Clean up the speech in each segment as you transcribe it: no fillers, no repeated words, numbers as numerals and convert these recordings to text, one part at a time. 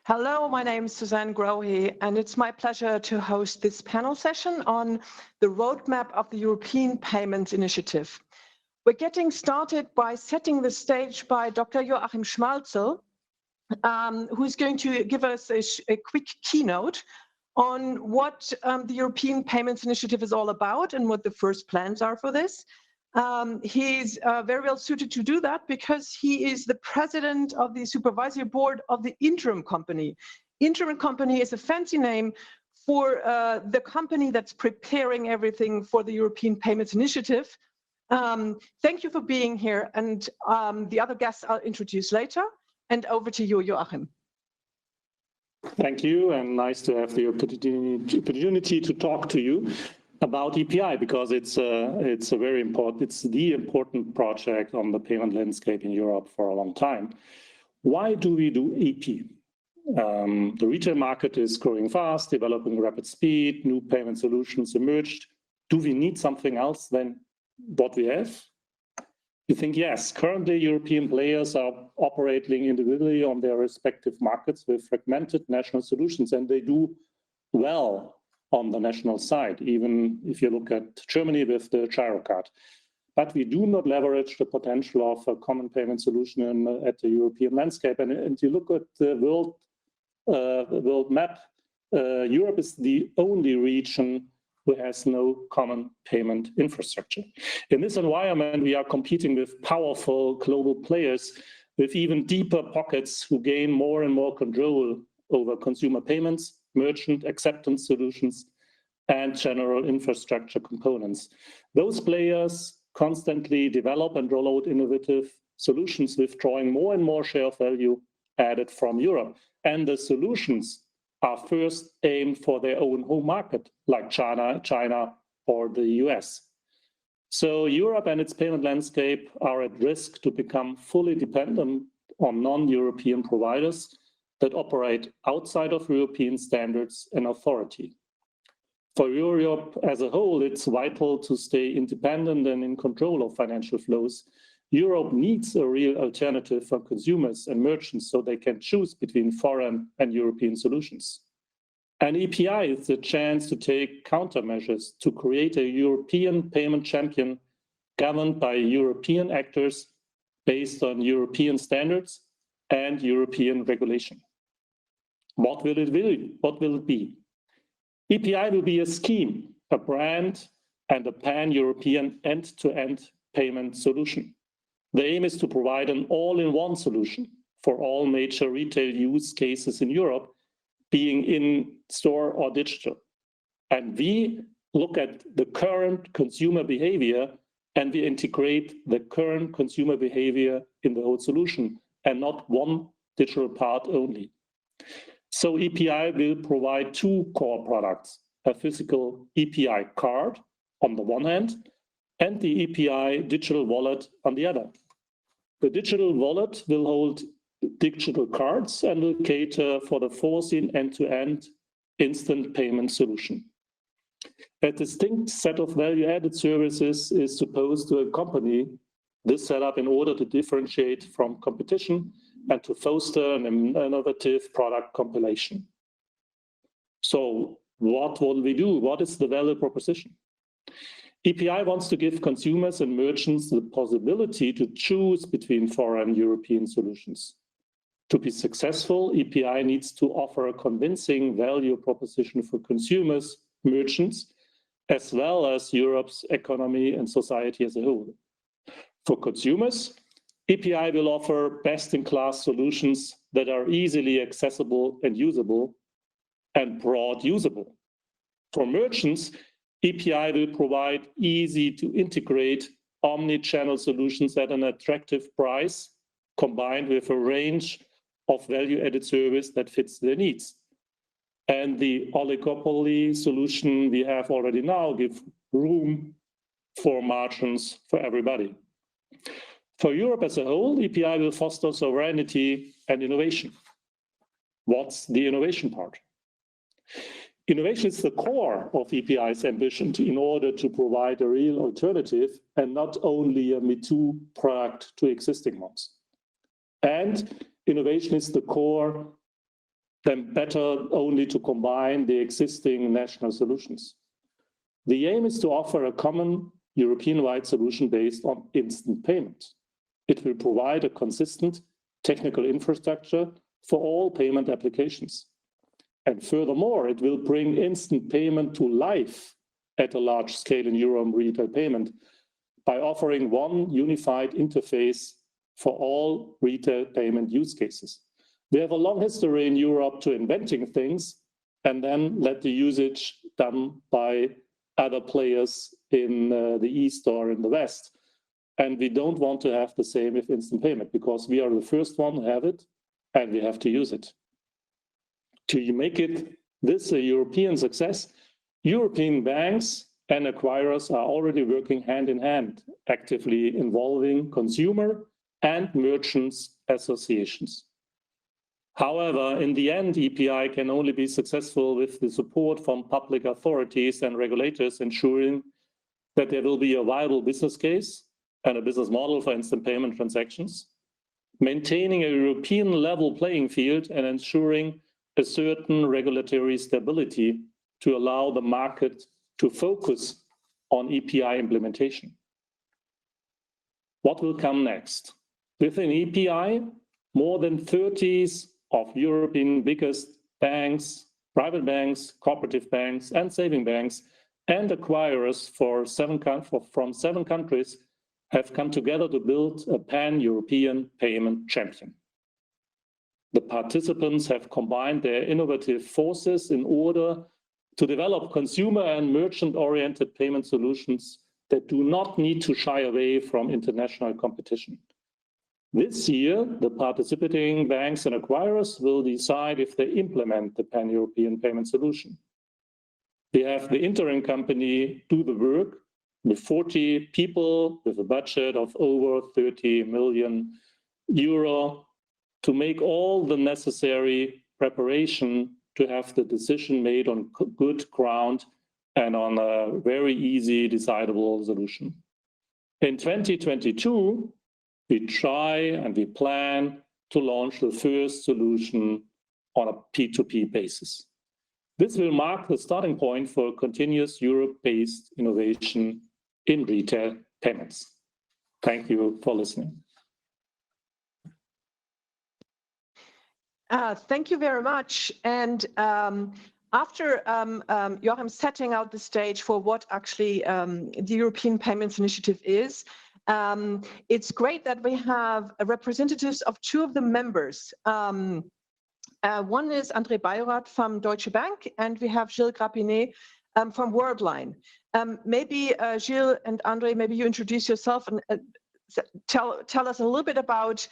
Hello, my name is Suzanne Grohe, and it's my pleasure to host this panel session on the roadmap of the European Payments Initiative. We're getting started by setting the stage by Dr. Joachim Schmalzl, who's going to give us a quick keynote on what the European Payments Initiative is all about and what the first plans are for this. He's very well suited to do that because he is the president of the supervisory board of the Interim Company. Interim Company is a fancy name for the company that's preparing everything for the European Payments Initiative. Thank you for being here, and the other guests I'll introduce later. And over to you, Joachim. Thank you, and nice to have the opportunity to talk to you about EPI, because it's the important project on the payment landscape in Europe for a long time. Why do we do EP? The retail market is growing fast, developing rapid speed, new payment solutions emerged. Do we need something else than what we have? You think yes. Currently, European players are operating individually on their respective markets with fragmented national solutions, and they do well on the national side, even if you look at Germany with the Girocard. But we do not leverage the potential of a common payment solution at the European landscape. And you look at the world map, Europe is the only region who has no common payment infrastructure. In this environment, we are competing with powerful global players with even deeper pockets who gain more and more control over consumer payments, merchant acceptance solutions, and general infrastructure components. Those players constantly develop and roll out innovative solutions, withdrawing more and more share of value added from Europe. And the solutions are first aimed for their own home market, like China or the US. So Europe and its payment landscape are at risk to become fully dependent on non-European providers that operate outside of European standards and authority. For Europe as a whole, it's vital to stay independent and in control of financial flows. Europe needs a real alternative for consumers and merchants so they can choose between foreign and European solutions. And EPI is the chance to take countermeasures to create a European payment champion governed by European actors based on European standards and European regulation. What will it be? EPI will be a scheme, a brand, and a pan-European end-to-end payment solution. The aim is to provide an all-in-one solution for all major retail use cases in Europe, being in store or digital. And we look at the current consumer behavior and we integrate the current consumer behavior in the whole solution and not one digital part only. So EPI will provide two core products, a physical EPI card on the one hand, and the EPI digital wallet on the other. The digital wallet will hold digital cards and will cater for the foreseen end-to-end instant payment solution. A distinct set of value-added services is supposed to accompany this setup in order to differentiate from competition and to foster an innovative product compilation. So what will we do? What is the value proposition? EPI wants to give consumers and merchants the possibility to choose between foreign European solutions. To be successful, EPI needs to offer a convincing value proposition for consumers, merchants, as well as Europe's economy and society as a whole. For consumers, EPI will offer best-in-class solutions that are easily accessible and usable and broad usable. For merchants, EPI will provide easy to integrate omni-channel solutions at an attractive price, combined with a range of value-added service that fits their needs. And the oligopoly solution we have already now gives room for margins for everybody. For Europe as a whole, EPI will foster sovereignty and innovation. What's the innovation part? Innovation is the core of EPI's ambition in order to provide a real alternative and not only a me-too product to existing ones. And innovation is the core then better only to combine the existing national solutions. The aim is to offer a common European-wide solution based on instant payment. It will provide a consistent technical infrastructure for all payment applications. And furthermore, it will bring instant payment to life at a large scale in euro retail payment by offering one unified interface for all retail payment use cases. We have a long history in Europe to inventing things and then let the usage done by other players in the East or in the West. And we don't want to have the same with instant payment because we are the first one to have it and we have to use it. To make this a European success, European banks and acquirers are already working hand in hand, actively involving consumer and merchants associations. However, in the end, EPI can only be successful with the support from public authorities and regulators, ensuring that there will be a viable business case and a business model for instant payment transactions, maintaining a European level playing field and ensuring a certain regulatory stability to allow the market to focus on EPI implementation. What will come next? Within EPI, more than 30 of European biggest banks, private banks, cooperative banks, and saving banks, and acquirers from 7 countries have come together to build a pan-European payment champion. The participants have combined their innovative forces in order to develop consumer and merchant-oriented payment solutions that do not need to shy away from international competition. This year, the participating banks and acquirers will decide if they implement the pan-European payment solution. We have the interim company do the work with 40 people with a budget of over 30 million euro to make all the necessary preparation to have the decision made on good ground and on a very easy decidable solution. In 2022, we try and we plan to launch the first solution on a P2P basis. This will mark the starting point for continuous Europe-based innovation in retail payments. Thank you for listening. Thank you very much. And after Joachim setting out the stage for what actually the European Payments Initiative is, it's great that we have representatives of 2 of the members. One is André Bajorat from Deutsche Bank, and we have Gilles Grapinet from Worldline. Maybe Gilles and André, maybe you introduce yourself and tell us a little bit about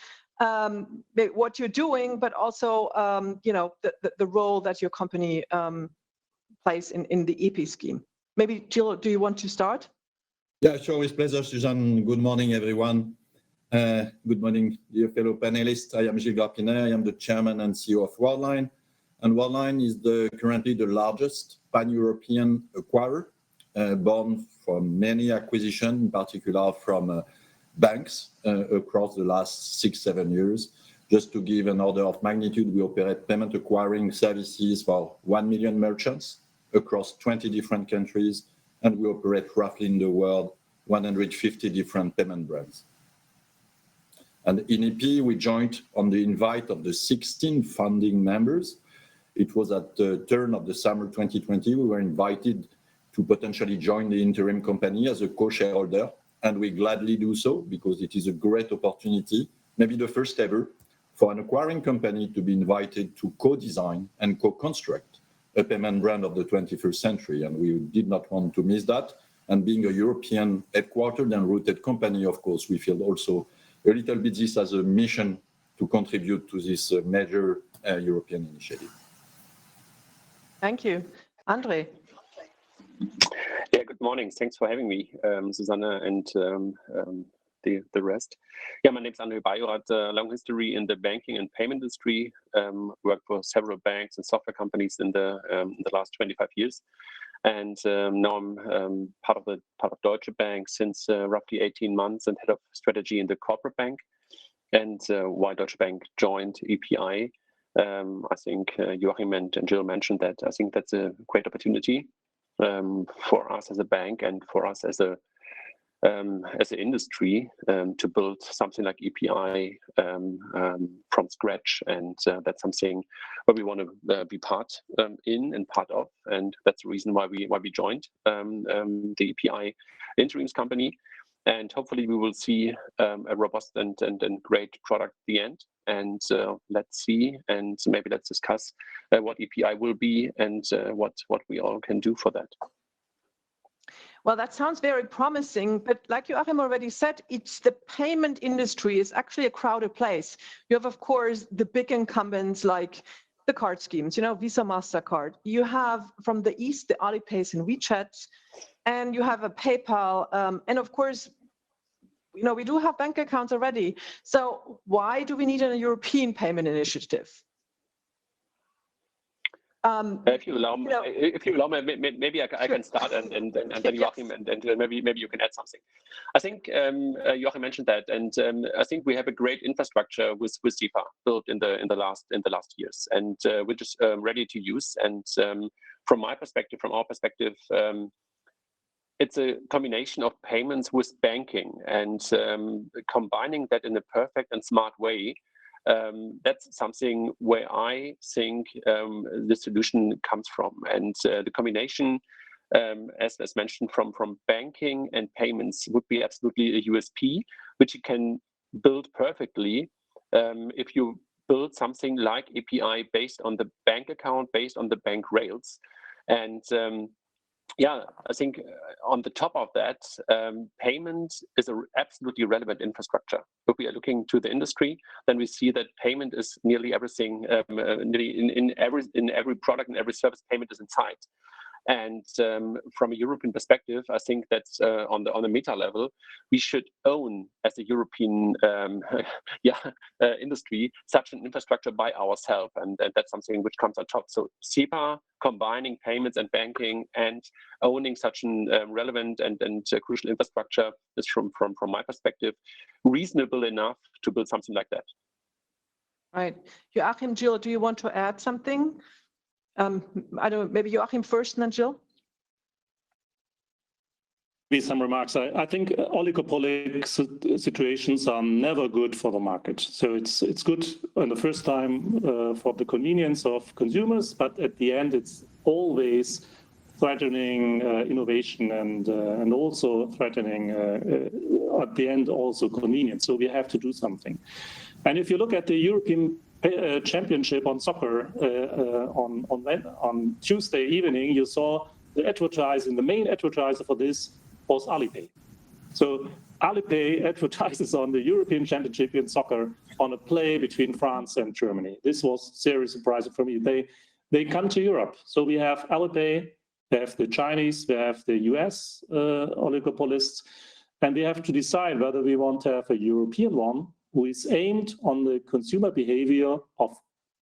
what you're doing, but also the role that your company plays in the EP scheme. Maybe Gilles, do you want to start? Yeah, sure, with pleasure, Suzanne. Good morning, everyone. Good morning, dear fellow panelists. I am Gilles Grapinet. I am the chairman and CEO of Worldline. And Worldline is currently the largest pan-European acquirer, born from many acquisitions, in particular from banks across the last 6-7 years. Just to give an order of magnitude, we operate payment acquiring services for 1 million merchants across 20 different countries, and we operate roughly in the world 150 different payment brands. And in EP, we joined on the invite of the 16 founding members. It was at the turn of the summer 2020, we were invited to potentially join the interim company as a co-shareholder, and we gladly do so because it is a great opportunity, maybe the first ever, for an acquiring company to be invited to co-design and co-construct a payment brand of the 21st century, and we did not want to miss that. And being a European headquartered and rooted company, of course, we feel also a little bit this as a mission to contribute to this major European initiative. Thank you. André. Yeah, good morning. Thanks for having me, Susanna and the rest. Yeah, my name is André Bajorat. Long history in the banking and payment industry. Worked for several banks and software companies in the last 25 years, and now I'm part of Deutsche Bank since roughly 18 months and head of strategy in the corporate bank. And why Deutsche Bank joined EPI? I think Joachim and Jill mentioned that. I think that's a great opportunity for us as a bank and for us as an industry to build something like EPI from scratch, and that's something where we want to be part in and part of, and that's the reason why we joined the EPI interims company. And hopefully we will see a robust and great product at the end. And let's see, and maybe let's discuss what EPI will be and what we all can do for that. Well, that sounds very promising, but like Joachim already said, it's the payment industry is actually a crowded place. You have, of course, the big incumbents like the card schemes, Visa, MasterCard. You have from the East, the Alipays and WeChats, and you have a PayPal. And of course, we do have bank accounts already. So why do we need a European payment initiative? If you allow me, maybe I can start, and then Joachim, and maybe you can add something. I think Joachim mentioned that, and I think we have a great infrastructure with SEPA built in the last years, and which is ready to use. And from our perspective, it's a combination of payments with banking, and combining that in a perfect and smart way. That's something where I think the solution comes from, and the combination, as mentioned, from banking and payments would be absolutely a USP, which you can build perfectly if you build something like API based on the bank account, based on the bank rails, and I think on the top of that, payment is an absolutely relevant infrastructure. If we are looking to the industry, then we see that payment is nearly everything, nearly in every product and every service, payment is inside. And from a European perspective, I think that's on the meta level, we should own as a European industry such an infrastructure by ourselves, and that's something which comes on top. So SEPA combining payments and banking and owning such an relevant and crucial infrastructure is from my perspective reasonable enough to build something like that. Right, Joachim, Jill, do you want to add something? I don't know, maybe Joachim first and then Jill? Some remarks. I think oligopolic situations are never good for the market. So it's good on the first time for the convenience of consumers, but at the end it's always threatening innovation and also threatening at the end also convenience. So we have to do something. And if you look at the European Championship on soccer on Tuesday evening, you saw the main advertiser for this was Alipay. So Alipay advertises on the European Championship in soccer on a play between France and Germany. This was very surprising for me. They come to Europe. So we have Alipay, we have the Chinese, we have the US oligopolists, and we have to decide whether we want to have a European one who is aimed on the consumer behavior of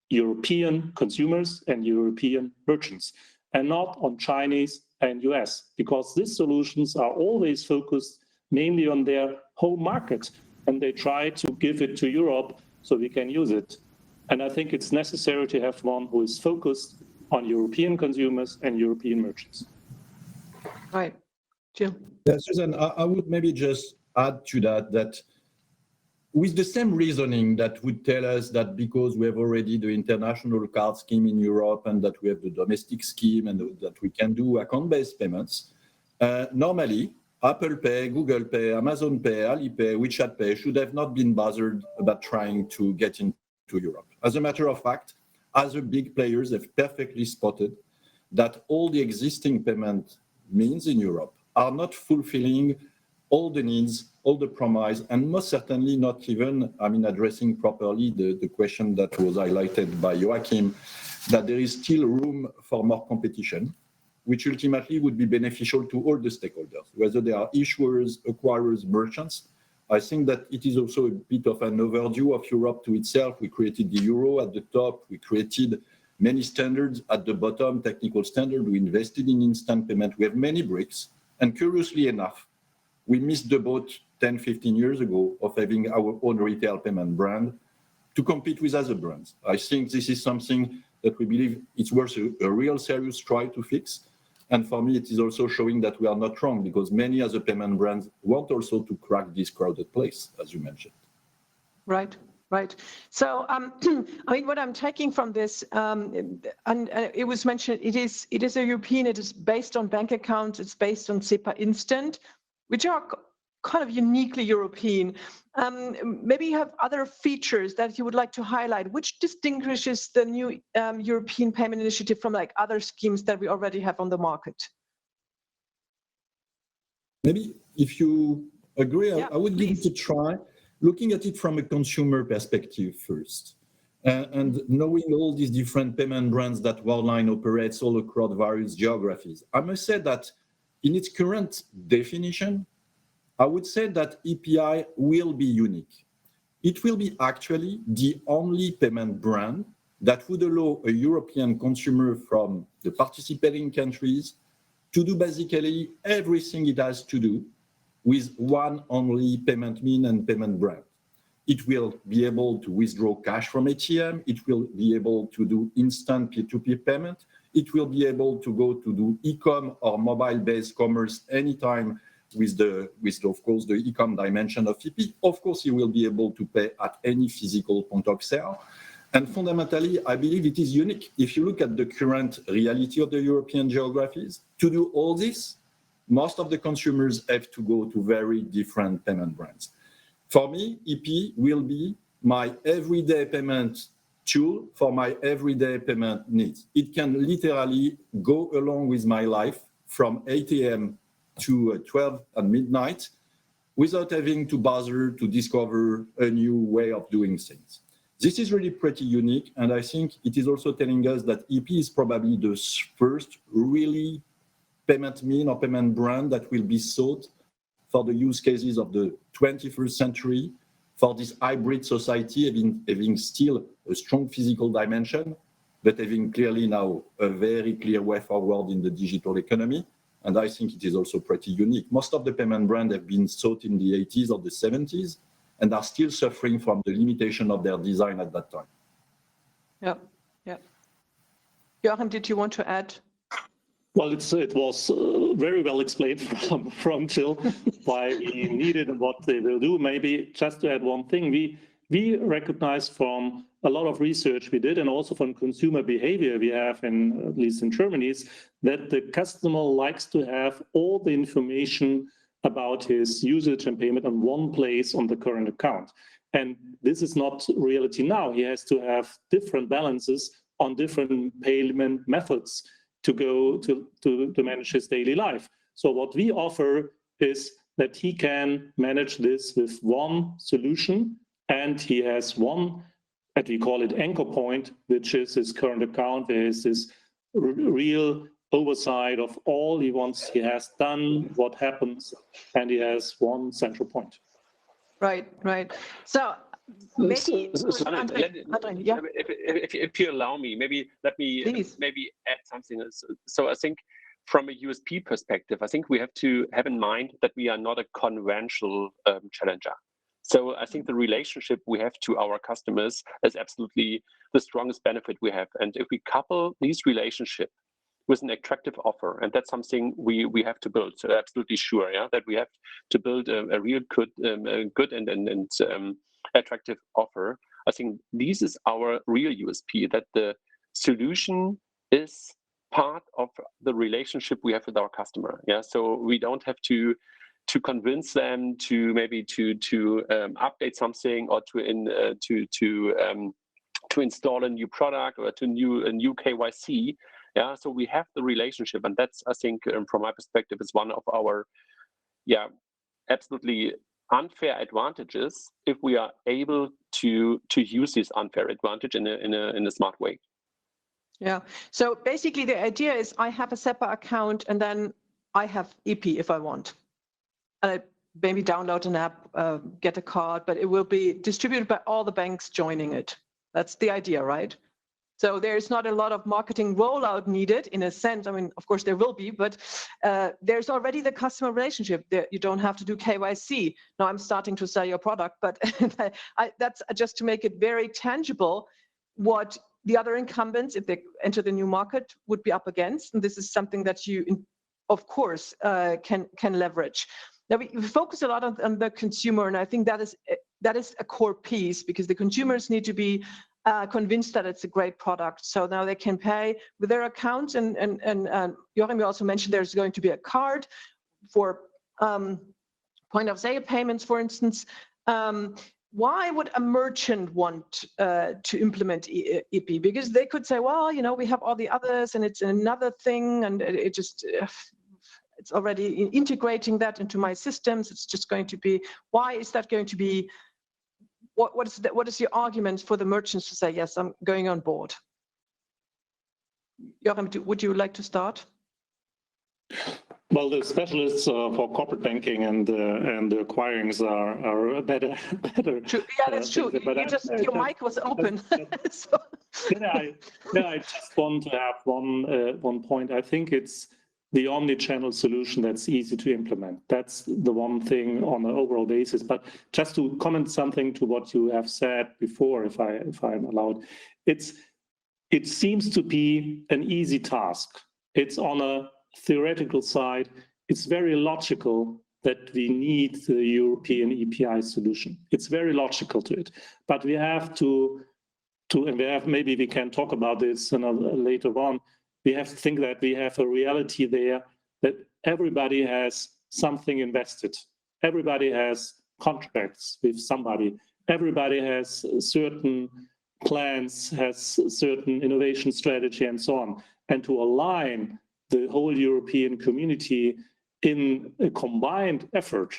European consumers and European merchants, and not on Chinese and US, because these solutions are always focused mainly on their home market, and they try to give it to Europe so we can use it. And I think it's necessary to have one who is focused on European consumers and European merchants. Right, Jill. Yeah, Susan, I would maybe just add to that with the same reasoning that would tell us that because we have already the international card scheme in Europe and that we have the domestic scheme and that we can do account-based payments, normally Apple Pay, Google Pay, Amazon Pay, Alipay, WeChat Pay should have not been bothered about trying to get into Europe. As a matter of fact, other big players have perfectly spotted that all the existing payment means in Europe are not fulfilling all the needs, all the promise, and most certainly not even, addressing properly the question that was highlighted by Joachim, that there is still room for more competition, which ultimately would be beneficial to all the stakeholders, whether they are issuers, acquirers, merchants. I think that it is also a bit of an overview of Europe to itself. We created the euro at the top. We created many standards at the bottom, technical standard. We invested in instant payment. We have many bricks. And curiously enough, we missed the boat 10, 15 years ago of having our own retail payment brand. to compete with other brands. I think this is something that we believe it's worth a real serious try to fix. And for me, it is also showing that we are not wrong, because many other payment brands want also to crack this crowded place, as you mentioned. Right. Right. So, I mean, what I'm taking from this, and it was mentioned, it is a European. It is based on bank accounts. It's based on SEPA Instant, which are kind of uniquely European. Maybe you have other features that you would like to highlight. Which distinguishes the new European Payment Initiative from like other schemes that we already have on the market? Maybe if you agree, Yeah, I would give it a try. Looking at it from a consumer perspective first, and knowing all these different payment brands that Worldline operates all across various geographies, I must say that in its current definition, I would say that EPI will be unique. It will be actually the only payment brand that would allow a European consumer from the participating countries to do basically everything it has to do with one only payment mean and payment brand. It will be able to withdraw cash from ATM. It will be able to do instant peer-to-peer payment. It will be able to go to do e-com or mobile-based commerce anytime with of course the e-com dimension of EP. Of course, you will be able to pay at any physical point of sale. And fundamentally, I believe it is unique. If you look at the current reality of the European geographies, to do all this, most of the consumers have to go to very different payment brands. For me, EP will be my everyday payment tool for my everyday payment needs. It can literally go along with my life from 8 a.m. to 12 at midnight without having to bother to discover a new way of doing things. This is really pretty unique, and I think it is also telling us that EP is probably the first really payment mean or payment brand that will be sought for the use cases of the 21st century, for this hybrid society, having still a strong physical dimension, but having clearly now a very clear way forward in the digital economy. And I think it is also pretty unique. Most of the payment brands have been sought in the 80s or the 70s and are still suffering from the limitation of their design at that time. Yeah, yeah. Joachim, did you want to add? Well, it was very well explained from Jill why we needed and what they will do. Maybe just to add one thing, we recognize from a lot of research we did and also from consumer behavior we have, at least in Germany, is that the customer likes to have all the information about his usage and payment on one place on the current account. And this is not reality now. He has to have different balances on different payment methods to go to manage his daily life. So what we offer is that he can manage this with one solution, and he has one, as we call it, anchor point, which is his current account. There is this real oversight of all he has done, what happens, and he has one central point. Right, right. So maybe, Andre, yeah. If you allow me, let me add something. So I think from a USP perspective, I think we have to have in mind that we are not a conventional challenger. So I think the relationship we have to our customers is absolutely the strongest benefit we have. And if we couple these relationships with an attractive offer, and that's something we have to build. So absolutely sure, yeah, that we have to build a real good and attractive offer. I think this is our real USP, that the solution is part of the relationship we have with our customer. Yeah, so we don't have to convince them to maybe to update something or to install a new product or a new KYC. Yeah, so we have the relationship, and that's, I think, from my perspective, is one of our absolutely unfair advantages if we are able to use this unfair advantage in a smart way. Yeah. So basically, the idea is I have a SEPA account, and then I have EP if I want. And I maybe download an app, get a card, but it will be distributed by all the banks joining it. That's the idea, right? So there's not a lot of marketing rollout needed in a sense. I mean, of course there will be, but there's already the customer relationship. You don't have to do KYC. Now I'm starting to sell your product, but that's just to make it very tangible what the other incumbents, if they enter the new market, would be up against. And this is something that you, of course, can leverage. Now we focus a lot on the consumer, and I think that is a core piece, because the consumers need to be convinced that it's a great product. So now they can pay with their accounts, and Joachim, you also mentioned there's going to be a card for point of sale payments, for instance. Why would a merchant want to implement EP? Because they could say, well, you know, we have all the others and it's another thing, and it just it's already integrating that into my systems. It's just going to be, why is that going to be? What is your argument for the merchants to say, yes, I'm going on board? Joachim, would you like to start? Well, the specialists for corporate banking and the acquirings are better. True. Yeah, that's true. Your mic was open. So. I just want to have one point. I think it's the omni-channel solution that's easy to implement. That's the one thing on an overall basis. But just to comment something to what you have said before, if I'm allowed, it seems to be an easy task. It's on a theoretical side. It's very logical that we need the European EPI solution. It's very logical to it. But we have maybe we can talk about this later on. We have to think that we have a reality there that everybody has something invested. Everybody has contracts with somebody. Everybody has certain plans, has certain innovation strategy, and so on. And to align the whole European community in a combined effort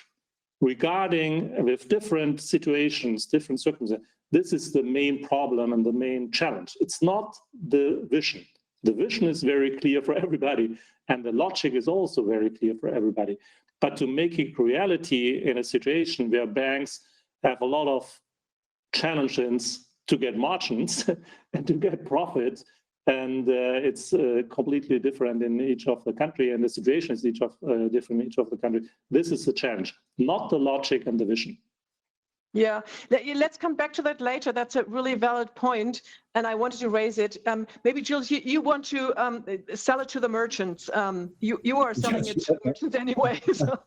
regarding with different situations, different circumstances, this is the main problem and the main challenge. It's not the vision. The vision is very clear for everybody, and the logic is also very clear for everybody. But to make it reality in a situation where banks have a lot of challenges to get margins and to get profits, and it's completely different in each of the country, and the situation is different in each of the country. This is the challenge, not the logic and the vision. Yeah, let's come back to that later. That's a really valid point, and I wanted to raise it. Maybe, Jules, you want to sell it to the merchants. You are selling it to merchants anyway. So.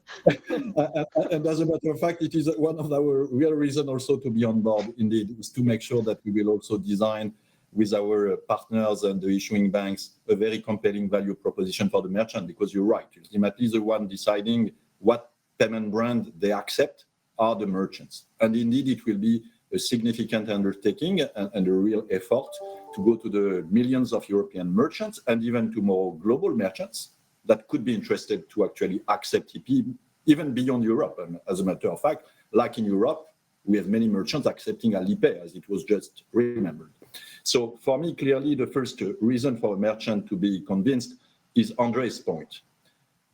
And as a matter of fact, it is one of our real reasons also to be on board, indeed, is to make sure that we will also design with our partners and the issuing banks a very compelling value proposition for the merchant, because you're right. Ultimately, the one deciding what payment brand they accept are the merchants. And indeed, it will be a significant undertaking and a real effort to go to the millions of European merchants and even to more global merchants that could be interested to actually accept EP, even beyond Europe. And as a matter of fact, like in Europe, we have many merchants accepting Alipay, as it was just remembered. So for me, clearly, the first reason for a merchant to be convinced is Andre's point.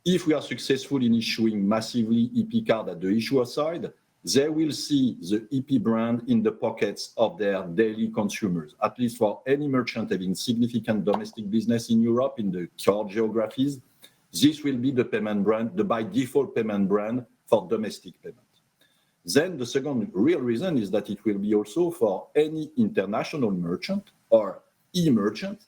If we are successful in issuing massively EP card at the issuer side, they will see the EP brand in the pockets of their daily consumers. At least for any merchant having significant domestic business in Europe, in the core geographies, this will be the payment brand, the by default payment brand for domestic payment. Then the second real reason is that it will be also for any international merchant or e-merchant,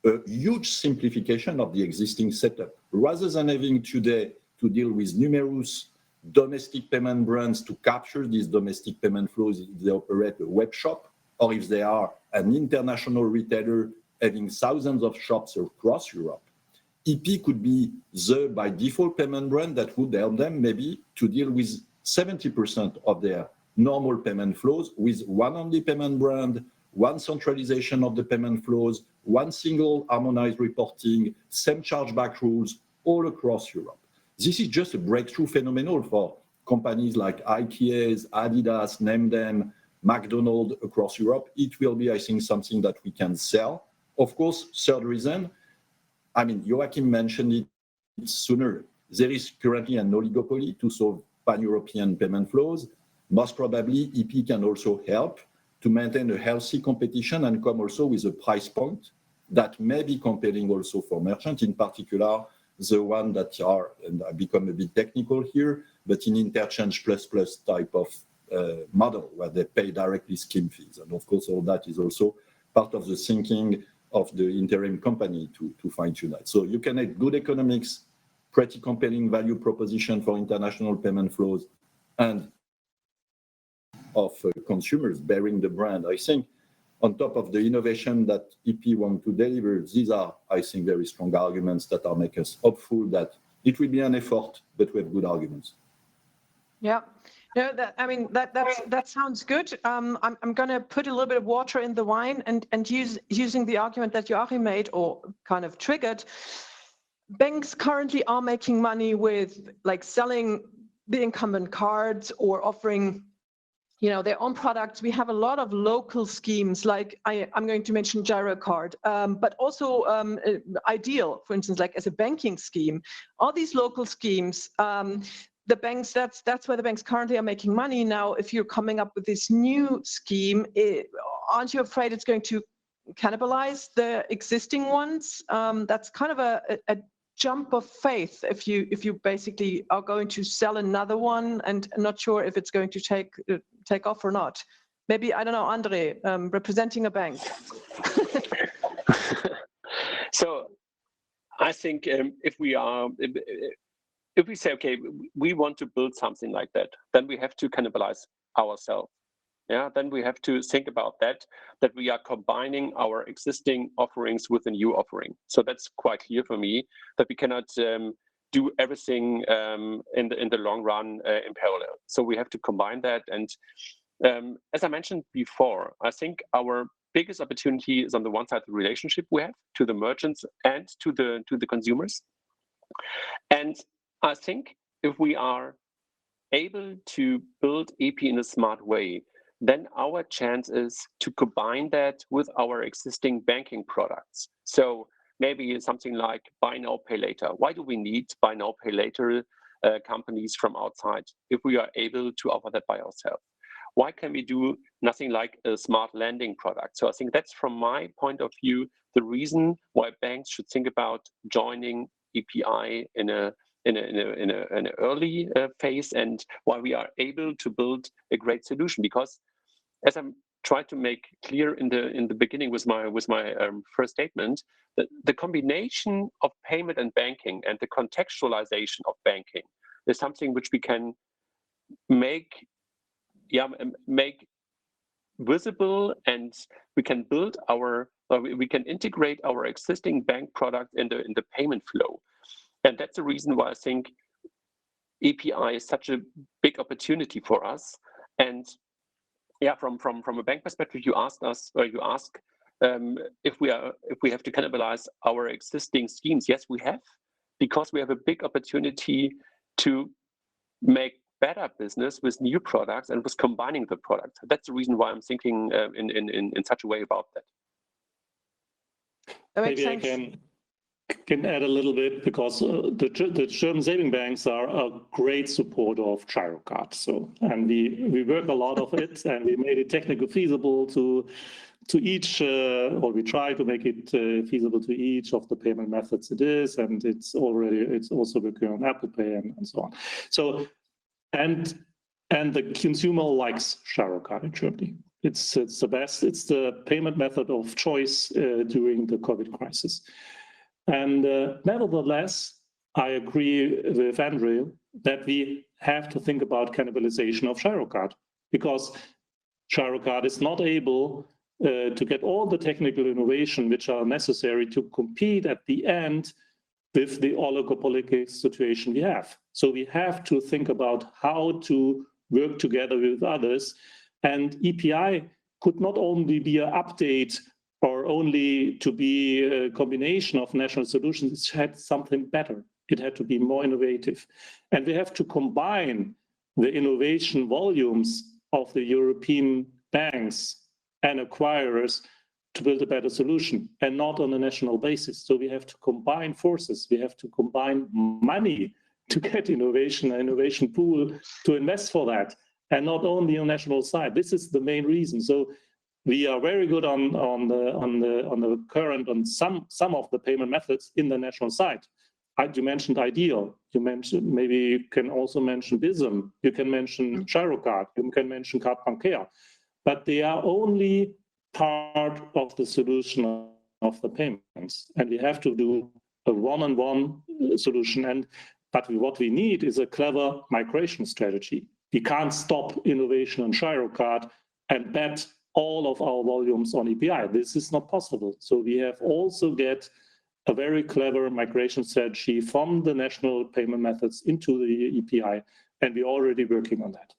a huge simplification of the existing setup. Rather than having today to deal with numerous domestic payment brands to capture these domestic payment flows if they operate a web shop, or if they are an international retailer having thousands of shops across Europe, EP could be the by default payment brand that would help them maybe to deal with 70% of their normal payment flows with one only payment brand, one centralization of the payment flows, one single harmonized reporting, same chargeback rules all across Europe. This is just a breakthrough phenomenon for companies like IKEA, Adidas, name them, McDonald's across Europe. It will be, I think, something that we can sell. Of course, third reason, I mean, Joachim mentioned it sooner. There is currently an oligopoly to solve pan-European payment flows. Most probably, EP can also help to maintain a healthy competition and come also with a price point that may be compelling also for merchants, in particular, the one that are, and I become a bit technical here, but in interchange plus type of model where they pay directly scheme fees. And of course, all that is also part of the thinking of the interim company to fine-tune that. So you can have good economics, pretty compelling value proposition for international payment flows, and of consumers bearing the brand. I think on top of the innovation that EP want to deliver, these are, I think, very strong arguments that are make us hopeful that it will be an effort, but we have good arguments. Yeah, no, that sounds good. I'm going to put a little bit of water in the wine and using the argument that Joachim made or kind of triggered. Banks currently are making money with like selling the incumbent cards or offering, you know, their own products. We have a lot of local schemes, like I'm going to mention Girocard, but also Ideal, for instance, like as a banking scheme. All these local schemes, the banks, that's where the banks currently are making money. Now, if you're coming up with this new scheme, aren't you afraid it's going to cannibalize the existing ones? That's kind of a jump of faith if you basically are going to sell another one and not sure if it's going to take off or not. Maybe, I don't know, Andre, representing a bank. So I think if we say, okay, we want to build something like that, then we have to cannibalize ourselves. Yeah, then we have to think about that we are combining our existing offerings with a new offering. So that's quite clear for me that we cannot do everything in the long run in parallel. So we have to combine that. And as I mentioned before, I think our biggest opportunity is on the one side the relationship we have to the merchants and to the consumers. And I think if we are able to build EP in a smart way, then our chance is to combine that with our existing banking products. So maybe something like buy now, pay later. Why do we need buy now, pay later companies from outside if we are able to offer that by ourselves? Why can we do nothing like a smart lending product? So I think that's, from my point of view, the reason why banks should think about joining EPI in an early phase, and why we are able to build a great solution. Because as I'm trying to make clear in the beginning with my first statement, that the combination of payment and banking and the contextualization of banking is something which we can make visible, and we can build we can integrate our existing bank product in the payment flow. And that's the reason why I think API is such a big opportunity for us. And yeah, from a bank perspective, you ask if we have to cannibalize our existing schemes. Yes, we have, because we have a big opportunity to make better business with new products and with combining the products. That's the reason why I'm thinking in such a way about that. That makes Maybe sense. I can add a little bit, because the German saving banks are a great supporter of Girocard. So, and we work a lot of it, and we made it technically feasible to each, or we try to make it feasible to each of the payment methods it is, and it's also working on Apple Pay and so on. So, and the consumer likes Girocard in Germany. It's the best. It's the payment method of choice during the COVID crisis. And nevertheless, I agree with Andre that we have to think about cannibalization of Girocard, because Girocard is not able to get all the technical innovation which are necessary to compete at the end with the oligopoly situation we have. So we have to think about how to work together with others. And EPI could not only be an update or only to be a combination of national solutions. It had something better. It had to be more innovative. And we have to combine the innovation volumes of the European banks and acquirers to build a better solution, and not on a national basis. So we have to combine forces. We have to combine money to get innovation, an innovation pool to invest for that, and not only on national side. This is the main reason. So We are very good on the current on some of the payment methods in the national side. You mentioned Ideal. You mentioned, maybe you can also mention Bizum. You can mention Girocard. You can mention Carte Bancaire. But they are only part of the solution of the payments, and we have to do a one-on-one solution. But what we need is a clever migration strategy. We can't stop innovation on Girocard and bet all of our volumes on EPI. This is not possible. So we have also get a very clever migration strategy from the national payment methods into the EPI, and we're already working on that.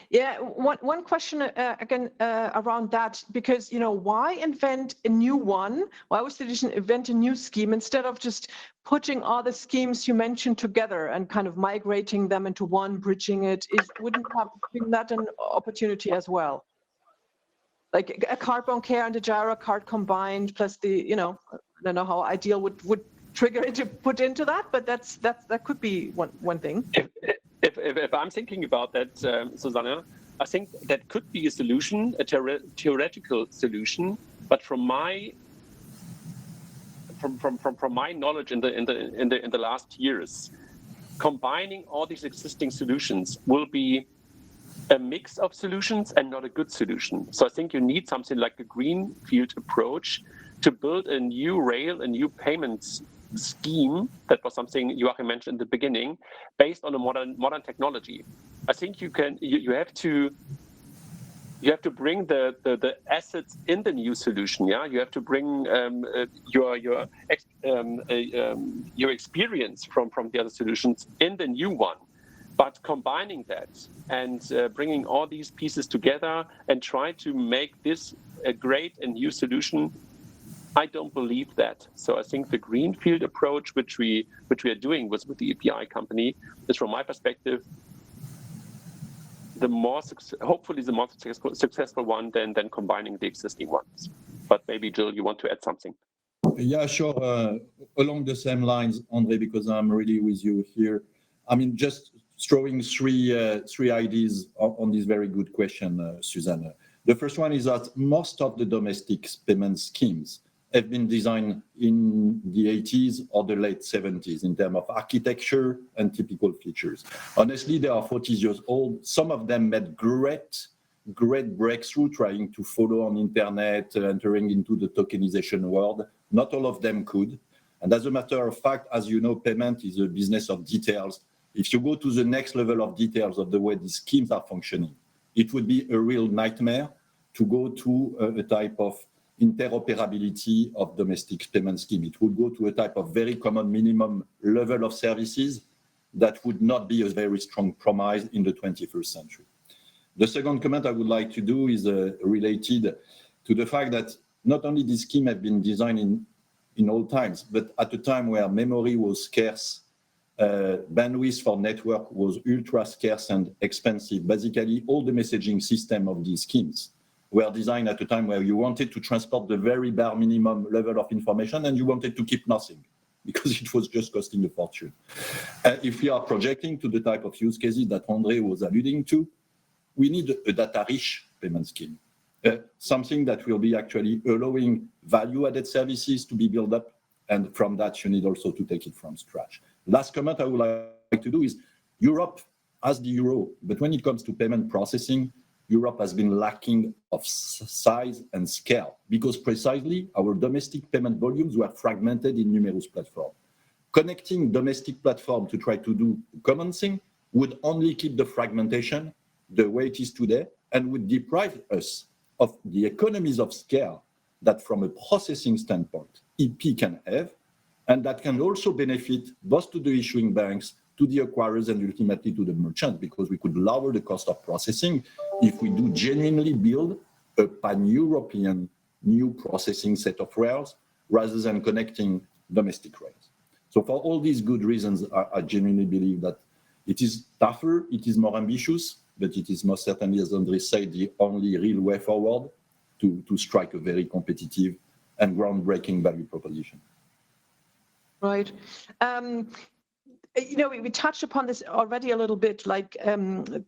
Yeah, one question again around that, because why invent a new one? Why was the decision invent a new scheme instead of just putting all the schemes you mentioned together and kind of migrating them into one, bridging it? Wouldn't have been that an opportunity as well? Like a Carte Bancaire and a Girocard combined, plus the I don't know how Ideal would trigger it to put into that, but that could be one thing. If I'm thinking about that, Susanne, I think that could be a solution, a theoretical solution. But from my knowledge in the last years, combining all these existing solutions will be a mix of solutions and not a good solution. So I think you need something like a greenfield approach to build a new rail, a new payments scheme. That was something Joachim mentioned in the beginning, based on a modern technology. I think you have to bring the assets in the new solution. Yeah, you have to bring your experience from the other solutions in the new one. But combining that and bringing all these pieces together and try to make this a great and new solution, I don't believe that. So I think the greenfield approach, which we are doing with the EPI company, is, from my perspective, hopefully the more successful one than combining the existing ones. But maybe, Jill, you want to add something? Yeah, sure. Along the same lines, Andre, because I'm really with you here. I mean, just throwing three ideas on this very good question, Susanne. The first one is that most of the domestic payment schemes have been designed in the 80s or the late 70s in terms of architecture and typical features. Honestly, they are 40 years old. Some of them made great breakthrough trying to follow on internet, entering into the tokenization world. Not all of them could. And as a matter of fact, as you know, payment is a business of details. If you go to the next level of details of the way these schemes are functioning, it would be a real nightmare to go to a type of interoperability of domestic payment scheme. It would go to a type of very common minimum level of services that would not be a very strong promise in the 21st century. The second comment I would like to do is related to the fact that not only this scheme have been designed in old times, but at a time where memory was scarce, bandwidth for network was ultra scarce and expensive. Basically, all the messaging system of these schemes were designed at a time where you wanted to transport the very bare minimum level of information and you wanted to keep nothing because it was just costing a fortune. If we are projecting to the type of use cases that Andre was alluding to, we need a data-rich payment scheme, something that will be actually allowing value-added services to be built up, and from that you need also to take it from scratch. Last comment I would like to do is Europe has the euro, but when it comes to payment processing, Europe has been lacking of size and scale because precisely our domestic payment volumes were fragmented in numerous platforms. Connecting domestic platform to try to do a common thing would only keep the fragmentation the way it is today and would deprive us of the economies of scale that from a processing standpoint EP can have, and that can also benefit both to the issuing banks, to the acquirers, and ultimately to the merchant, because we could lower the cost of processing if we do genuinely build a pan-European new processing set of rails rather than connecting domestic rails. So for all these good reasons, I genuinely believe that it is tougher, it is more ambitious, but it is most certainly, as Andre said, the only real way forward to strike a very competitive and groundbreaking value proposition. Right. We touched upon this already a little bit, like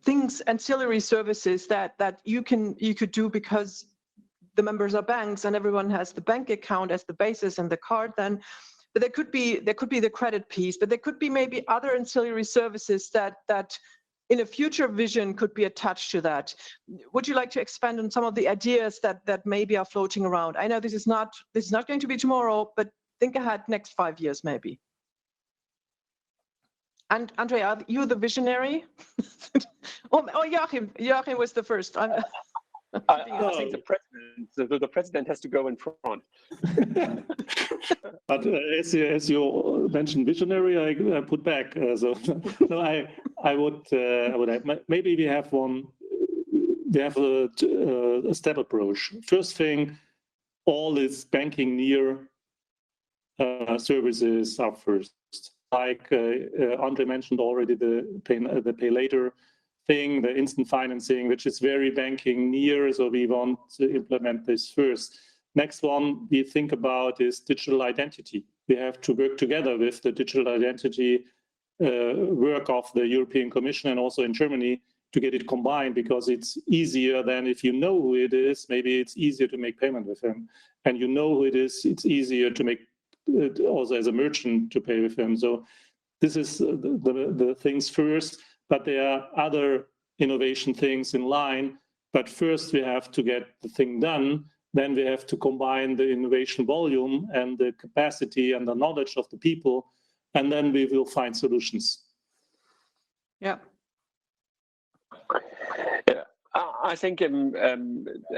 things, ancillary services that you could do because the members are banks and everyone has the bank account as the basis and the card then. But there could be the credit piece, but there could be maybe other ancillary services that in a future vision could be attached to that. Would you like to expand on some of the ideas that maybe are floating around? I know this is not going to be tomorrow, but think ahead next 5 years maybe. And Andre, are you the visionary? Oh, Joachim was the first. I think the president has to go in front. But as you mentioned, visionary, I put back. So no, I would maybe we have a step approach. First thing, all is banking near services are first. Like Andre mentioned already, the pay later thing, the instant financing, which is very banking near. So we want to implement this first. Next one we think about is digital identity. We have to work together with the digital identity work of the European Commission and also in Germany to get it combined, because it's easier than if you know who it is, maybe it's easier to make payment with him. And you know who it is, it's easier to make also as a merchant to pay with them. So this is the things first, but there are other innovation things in line. But first we have to get the thing done. Then we have to combine the innovation volume and the capacity and the knowledge of the people, and then we will find solutions. Yeah. I think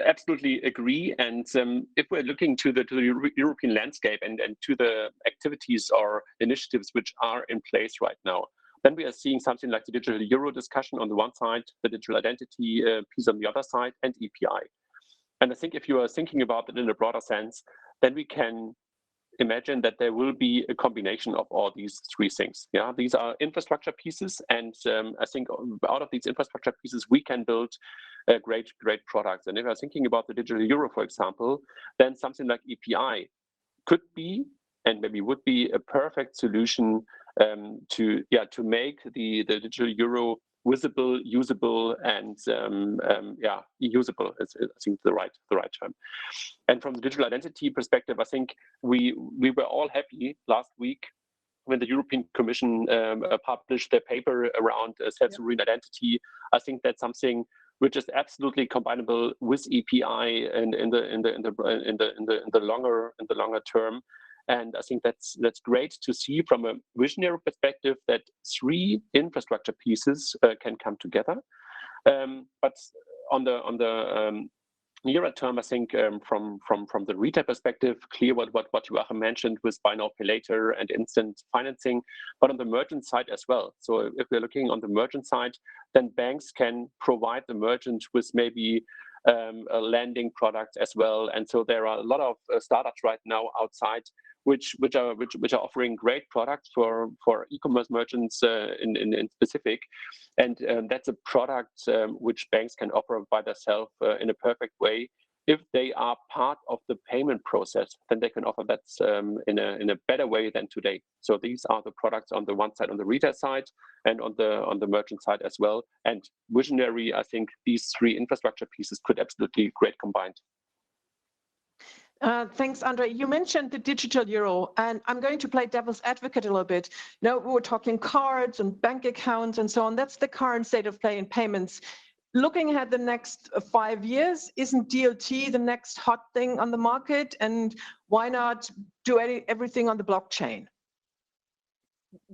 absolutely agree. And if we're looking to the European landscape and to the activities or initiatives which are in place right now, then we are seeing something like the digital euro discussion on the one side, the digital identity piece on the other side, and EPI. And I think if you are thinking about it in a broader sense, then we can imagine that there will be a combination of all these three things. Yeah, these are infrastructure pieces, and I think out of these infrastructure pieces, we can build great products. And if I'm thinking about the digital euro, for example, then something like EPI could be and maybe would be a perfect solution to make the digital euro visible, usable, and usable is I think the right term. And from the digital identity perspective, I think we were all happy last week when the European Commission published their paper around self-sovereign identity. I think that's something which is absolutely combinable with EPI and in the longer term. And I think that's great to see from a visionary perspective that three infrastructure pieces can come together. But on the nearer term, I think from the retail perspective, clear what Joachim mentioned with buy now, pay later and instant financing, but on the merchant side as well. So if we're looking on the merchant side, then banks can provide the merchant with maybe a lending product as well. And so there are a lot of startups right now outside which are offering great products for e-commerce merchants in specific, and that's a product which banks can offer by themselves in a perfect way. If they are part of the payment process, then they can offer that in a better way than today. So these are the products on the one side, on the retail side, and on the merchant side as well. And visionary, I think these three infrastructure pieces could absolutely great combined. Thanks, Andre. You mentioned the digital euro, and I'm going to play devil's advocate a little bit. Now, we were talking cards and bank accounts and so on. That's the current state of play in payments. Looking ahead the next 5 years, isn't DLT the next hot thing on the market? And why not do everything on the blockchain?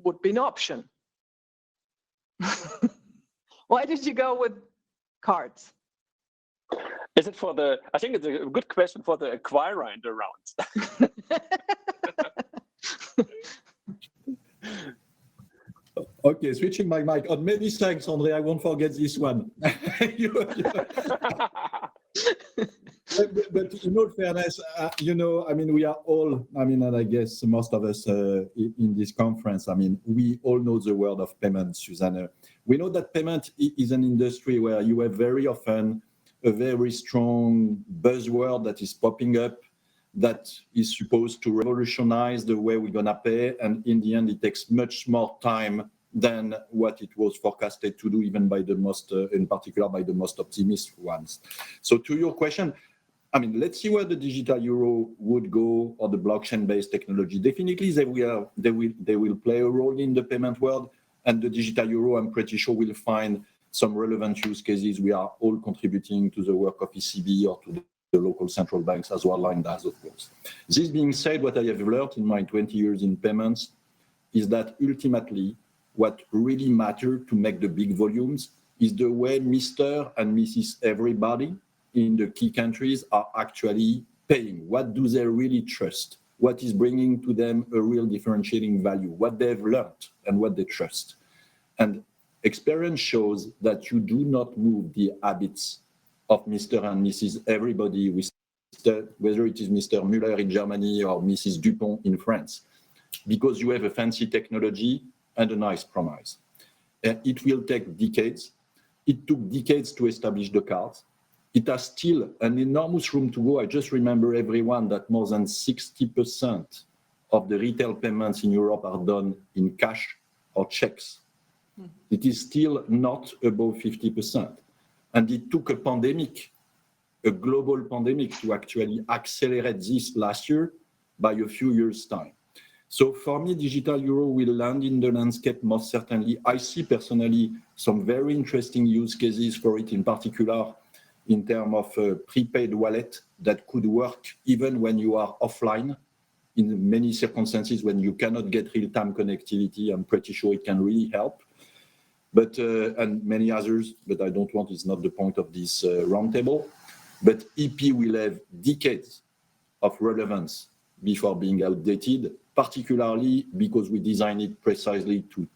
Would be an option. Why did you go with cards? Is it I think it's a good question for the acquirer in the round. Okay, switching my mic. On many thanks, Andre. I won't forget this one. But in all fairness, I mean, we are all, and I guess most of us in this conference, we all know the world of payment, Susanne. We know that payment is an industry where you have very often a very strong buzzword that is popping up that is supposed to revolutionize the way we're going to pay. And in the end, it takes much more time than what it was forecasted to do, even by the most, in particular, by the most optimistic ones. So to your question, I mean, let's see where the digital euro would go or the blockchain-based technology. Definitely, they will play a role in the payment world, and the digital euro, I'm pretty sure, will find some relevant use cases. We are all contributing to the work of ECB or to the local central banks, as Worldline does, of course. This being said, what I have learned in my 20 years in payments is that ultimately, what really matters to make the big volumes is the way Mr. and Mrs. Everybody in the key countries are actually paying. What do they really trust? What is bringing to them a real differentiating value? What they've learned and what they trust. And experience shows that you do not move the habits of Mr. and Mrs. Everybody, whether it is Mr. Müller in Germany or Mrs. Dupont in France, because you have a fancy technology and a nice promise. It will take decades. It took decades to establish the cards. It has still an enormous room to go. I just remember everyone that more than 60% of the retail payments in Europe are done in cash or checks. It is still not above 50%. And it took a pandemic, a global pandemic, to actually accelerate this last year by a few years' time. So for me, digital euro will land in the landscape most certainly. I see personally some very interesting use cases for it, in particular in terms of a prepaid wallet that could work even when you are offline. In many circumstances when you cannot get real-time connectivity, I'm pretty sure it can really help. But and many others, but I don't want, it's not the point of this roundtable. But EP will have decades of relevance before being outdated, particularly because we design it precisely to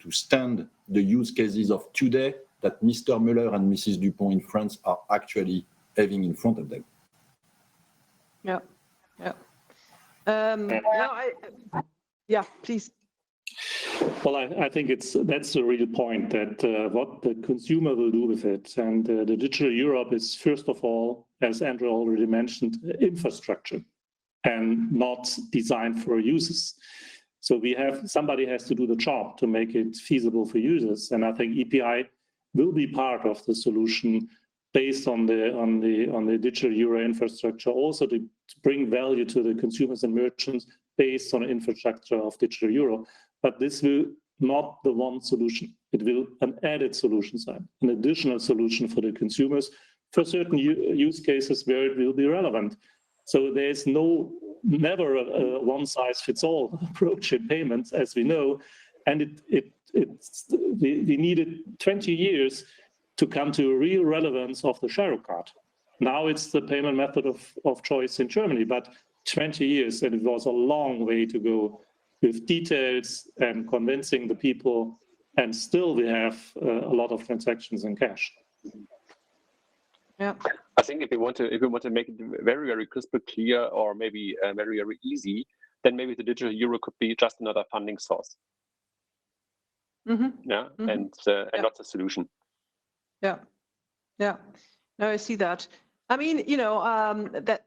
stand the use cases of today that Mr. Müller and Mrs. Dupont in France are actually having in front of them. Yeah, yeah. Yeah, please. Well, I think that's the real point, that what the consumer will do with it. And the Digital Europe is, first of all, as Andrew already mentioned, infrastructure and not designed for users. So somebody has to do the job to make it feasible for users. And I think EPI will be part of the solution based on the Digital Euro infrastructure, also to bring value to the consumers and merchants based on the infrastructure of Digital Euro. But this will not the one solution. It will an added solution side, an additional solution for the consumers for certain use cases where it will be relevant. So there's never a one-size-fits-all approach in payments, as we know, and we needed 20 years to come to a real relevance of the Share card. Now it's the payment method of choice in Germany, but 20 years, and it was a long way to go with details and convincing the people, and still we have a lot of transactions in cash. Yeah, I think if we want to make it very, very crystal clear, or maybe very, very easy, then maybe the Digital Euro could be just another funding source. mm-hmm. Yeah, Mm-hmm. and not the solution. Yeah, yeah. No, I see that. I mean,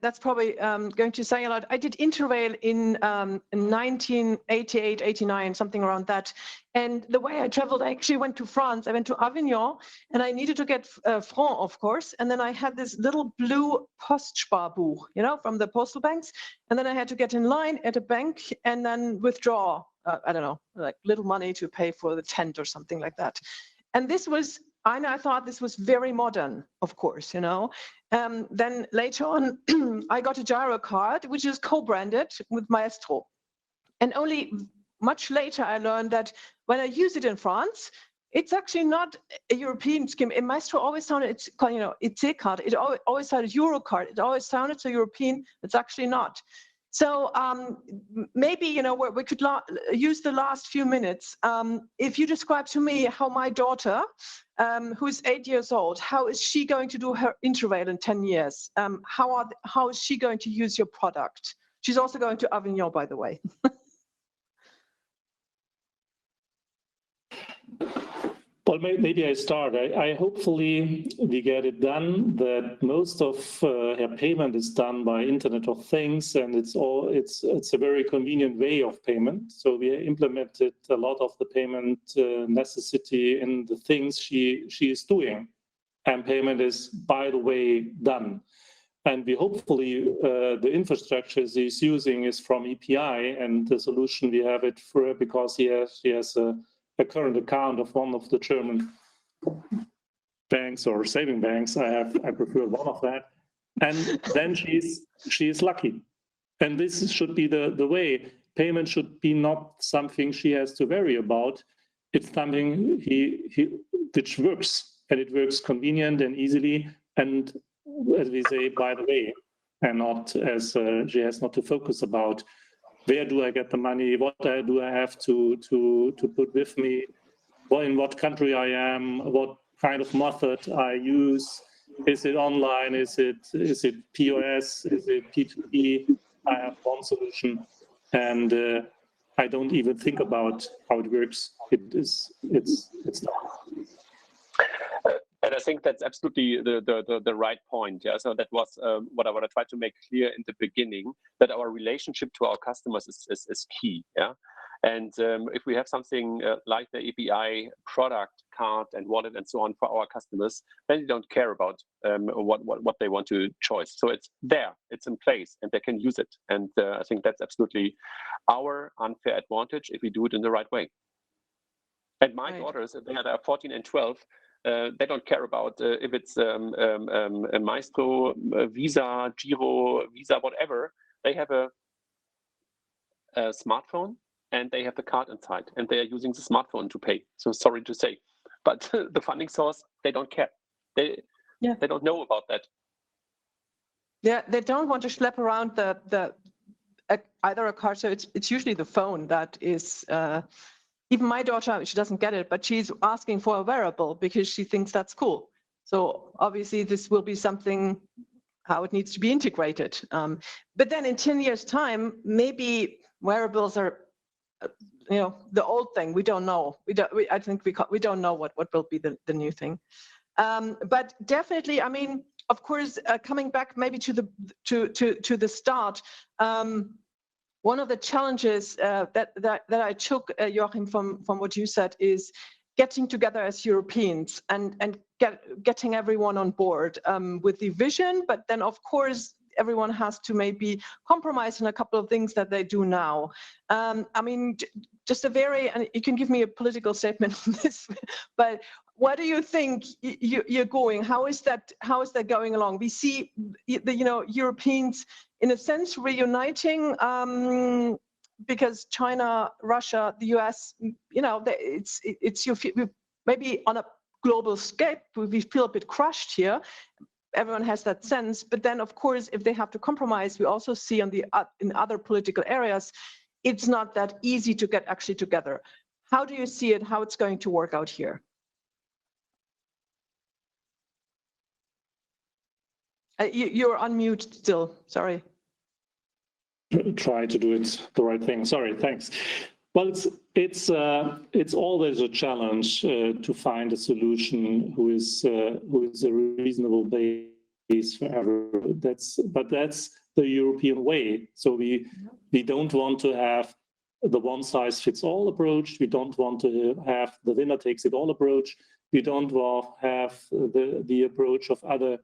that's probably going to say a lot. I did Interrail in 1988, 89, something around that. And the way I traveled, I actually went to France. I went to Avignon, and I needed to get francs, of course. And then I had this little blue Postsparbuch, from the postal banks. And then I had to get in line at a bank and then withdraw, I don't know, like little money to pay for the tent or something like that. And this was, I thought this was very modern, of course, Then later on, I got a Giro card, which is co-branded with Maestro. And only much later, I learned that when I use it in France, it's actually not a European scheme. In Maestro always sounded, it's called, EC card. It always sounded Euro card. It always sounded so European. It's actually not. So maybe, we could use the last few minutes. If you describe to me how my daughter, who's 8 years old, how is she going to do her Interrail in 10 years? How is she going to use your product? She's also going to Avignon, by the way. Well, maybe I start. I hopefully we get it done that most of her payment is done by Internet of Things, and it's a very convenient way of payment. So we implemented a lot of the payment necessity in the things she is doing, and payment is, by the way, done. And we hopefully, the infrastructure he's using is from EPI, and the solution we have it for because he has a current account of one of the German banks or saving banks. I prefer one of that. And then she's lucky. And this should be the way. Payment should be not something she has to worry about. It's something which works, and it works convenient and easily, and as we say, by the way, and not as she has not to focus about where do I get the money, what do I have to put with me, in what country I am, what kind of method I use. Is it online? Is it POS? Is it P2P? I have one solution, and I don't even think about how it works. It's done. And I think that's absolutely the right point. Yeah. So that was what I tried to make clear in the beginning, that our relationship to our customers is key. Yeah. And if we have something like the API product, card, and wallet, and so on for our customers, then you don't care about what they want to choose. So it's there, it's in place, and they can use it. And I think that's absolutely our unfair advantage if we do it in the right way. And my daughters, they are 14 and 12. They don't care about if it's a Maestro, Visa, Giro, Visa, whatever. They have a smartphone, and they have the card inside, and they are using the smartphone to pay. So sorry to say, but the funding source, they don't care. They don't know about that. Yeah, they don't want to schlep around the either a card. So it's usually the phone that is. Even my daughter, she doesn't get it, but she's asking for a wearable because she thinks that's cool. So obviously, this will be something how it needs to be integrated. But then in 10 years' time, maybe wearables are. The old thing. We don't know. I think we don't know what will be the new thing. But definitely, I mean, of course, coming back maybe to the start. One of the challenges that I took, Joachim, from what you said, is getting together as Europeans and getting everyone on board with the vision. But then, of course, everyone has to maybe compromise on a couple of things that they do now. I mean, just and you can give me a political statement on this, but what do you think you're going? How is that going along? We see Europeans in a sense reuniting because China, Russia, the US, it's maybe on a global scale we feel a bit crushed here. Everyone has that sense, but then of course, if they have to compromise, we also see in other political areas, it's not that easy to get actually together. How do you see it? How it's going to work out here? You're on mute still. Sorry. Try to do it the right thing. Sorry. Thanks. Well, it's always a challenge to find a solution who is a reasonable base for everyone. That's the European way. So we don't want to have the one size fits all approach. We don't want to have the winner takes it all approach. We don't want to have the approach of other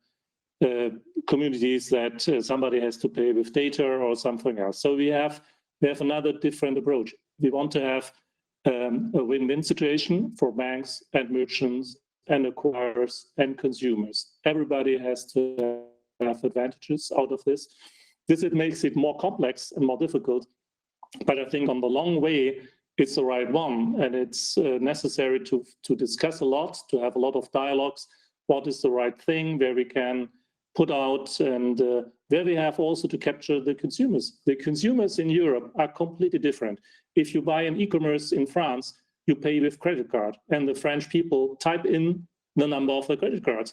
communities that somebody has to pay with data or something else. So we have another different approach. We want to have a win-win situation for banks and merchants and acquirers and consumers. Everybody has to have advantages out of this. It makes it more complex and more difficult, but I think on the long way, it's the right one, and it's necessary to discuss a lot, to have a lot of dialogues. What is the right thing, where we can put out, and where we have also to capture the consumers. The consumers in Europe are completely different. If you buy an e-commerce in France, you pay with credit card, and the French people type in the number of the credit cards.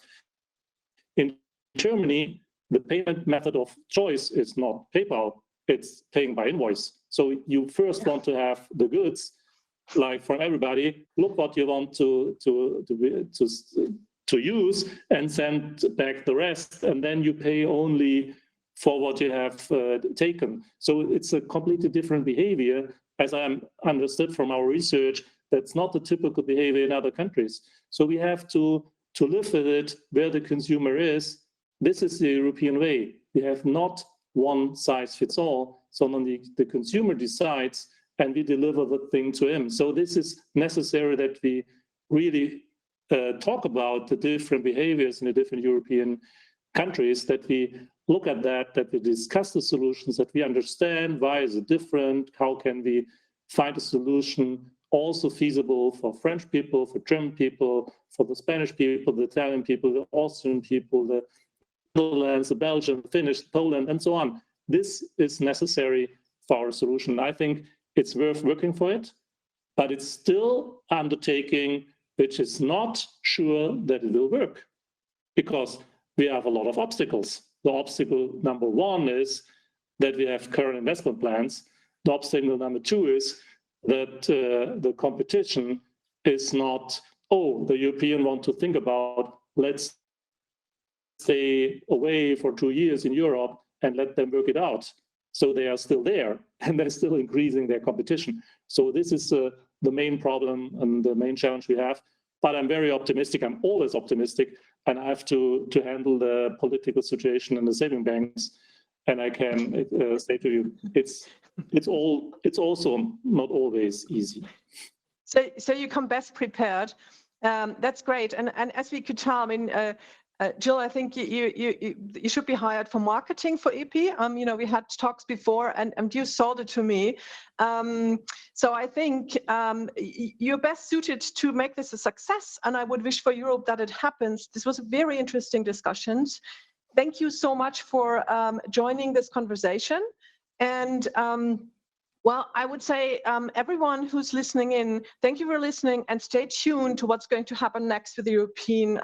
In Germany, the payment method of choice is not PayPal, it's paying by invoice. So you first want to have the goods, like from everybody, look what you want to use and send back the rest, and then you pay only for what you have taken. So it's a completely different behavior, as I understood from our research. That's not the typical behavior in other countries. So we have to live with it where the consumer is. This is the European way. we have not one size fits all, so the consumer decides and we deliver the thing to him. So this is necessary that we really talk about the different behaviors in the different European countries, that we look at that we discuss the solutions, that we understand why is it different, how can we find a solution also feasible for French people, for German people, for the Spanish people, the Italian people, the Austrian people, the Netherlands, the Belgian, Finnish, Poland, and so on. This is necessary for our solution. I think it's worth working for it, but it's still undertaking which is not sure that it will work, because we have a lot of obstacles. The obstacle number one is that we have current investment plans. The obstacle number two is that the competition is not, oh, the European want to think about, let's stay away for 2 years in Europe and let them work it out. So they are still there and they're still increasing their competition. So this is the main problem and the main challenge we have. But I'm very optimistic. I'm always optimistic, and I have to handle the political situation in the saving banks. And I can say to you, it's also not always easy. So you come best prepared. That's great. And as we could tell, I mean, Jill, I think you should be hired for marketing for EP. You know, we had talks before, and you sold it to me. So I think you're best suited to make this a success, and I would wish for Europe that it happens. This was a very interesting discussion. Thank you so much for joining this conversation. And well, I would say everyone who's listening in, thank you for listening, and stay tuned to what's going to happen next with the European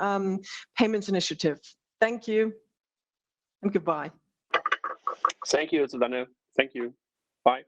Payments Initiative. Thank you and goodbye. Thank you, Susanne. Thank you. Bye.